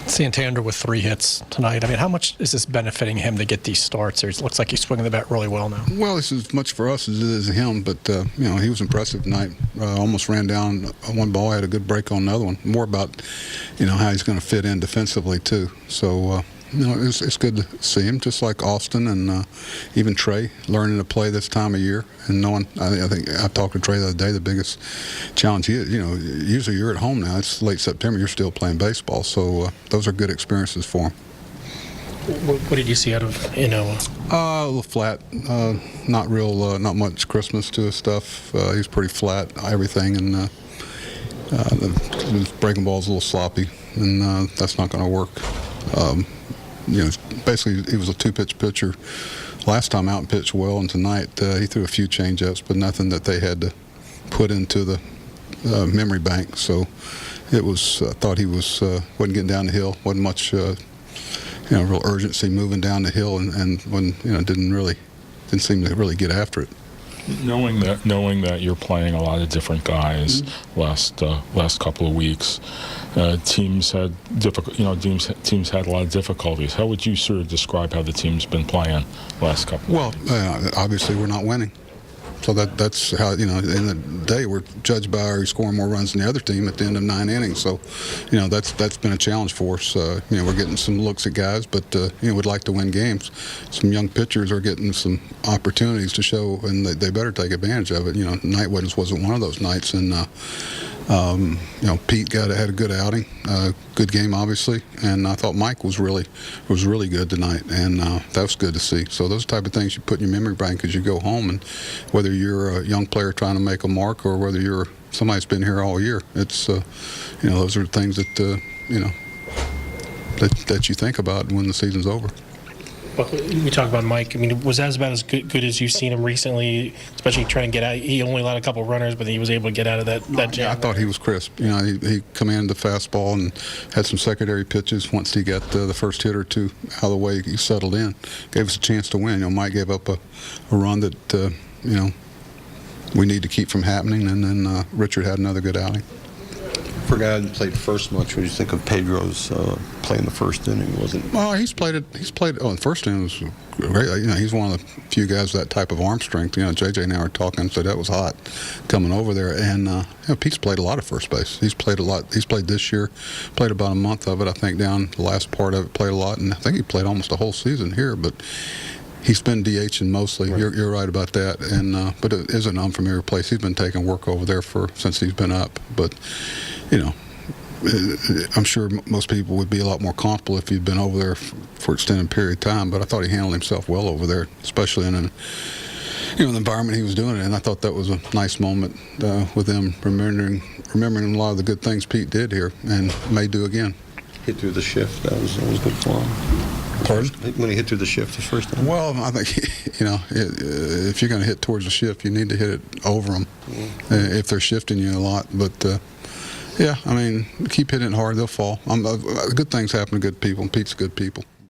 Santander with 3 hits tonight. I mean, how much is this benefiting him to get these starts? It looks like he's swinging the bat really well now. Well, this is as much for us as it is him, but you know, he was impressive tonight. Almost ran down one ball, had a good break on another one. More about, you know, how he's going to fit in defensively too. So you know, it's good to see him, just like Austin and even Trey, learning to play this time of year and knowing. I think I talked to Trey the other day. The biggest challenge he is, you know, usually you're at home now. It's late September. You're still playing baseball, so those are good experiences for him. What did you see out of Inoa? A little flat, not real, not much Christmas to his stuff. He's pretty flat, everything, and his breaking ball's a little sloppy, and that's not going to work. You know, basically he was a 2-pitch pitcher last time out and pitched well, and tonight he threw a few changeups, but nothing that they had to put into the memory bank. So it was, I thought he was wasn't getting down the hill, wasn't much you know, real urgency moving down the hill, and when, you know, didn't seem to really get after it. Knowing that you're playing a lot of different guys last couple of weeks, teams had teams had a lot of difficulties. How would you sort of describe how the team's been playing last couple? Well, obviously we're not winning. So that's how, you know, in the day we're judged by are you scoring more runs than the other team at the end of 9 innings. So, you know, that's been a challenge for us. You know, we're getting some looks at guys, but you know, we'd like to win games. Some young pitchers are getting some opportunities to show, and they better take advantage of it. You know, night wasn't one of those nights, and you know, Pete had a good outing, good game obviously, and I thought Mike was really good tonight, and that was good to see. So those type of things you put in your memory bank as you go home, and whether you're a young player trying to make a mark or whether you're somebody that's been here all year, it's you know, those are things that you know, that you think about when the season's over. We talk about Mike. I mean, was that about as good as you've seen him recently, especially trying to get out? He only allowed a couple of runners, but he was able to get out of that jam. Yeah, I thought he was crisp. You know, he commanded the fastball and had some secondary pitches. Once he got the first hit or two out of the way, he settled in. Gave us a chance to win. You know, Mike gave up a run that, you know, we need to keep from happening, and then Richard had another good outing. For a guy who hadn't played first much, what do you think of Pedro's play in the first inning? Wasn't? Well, he's played. Oh, the first inning was great. You know, he's one of the few guys with that type of arm strength. You know, JJ and I were talking, so that was hot coming over there. And you know, Pete's played a lot of first base. He's played a lot. He's played this year. Played about a month of it, I think. Down the last part of it, played a lot, and I think he played almost a whole season here. But he's been DHing mostly. Right. You're right about that. And but it is an unfamiliar place. He's been taking work over there since he's been up. But you know, I'm sure most people would be a lot more comfortable if he'd been over there for an extended period of time, but I thought he handled himself well over there, especially in an, you know, the environment he was doing it in. I thought that was a nice moment with him remembering a lot of the good things Pete did here and may do again. Hit through the shift, that was good for him. Pardon? When he hit through the shift the first time? Well, I think, you know, if you're going to hit towards the shift, you need to hit it over them if they're shifting you a lot, but yeah, I mean, keep hitting it hard, they'll fall. Good things happen to good people, and Pete's good people.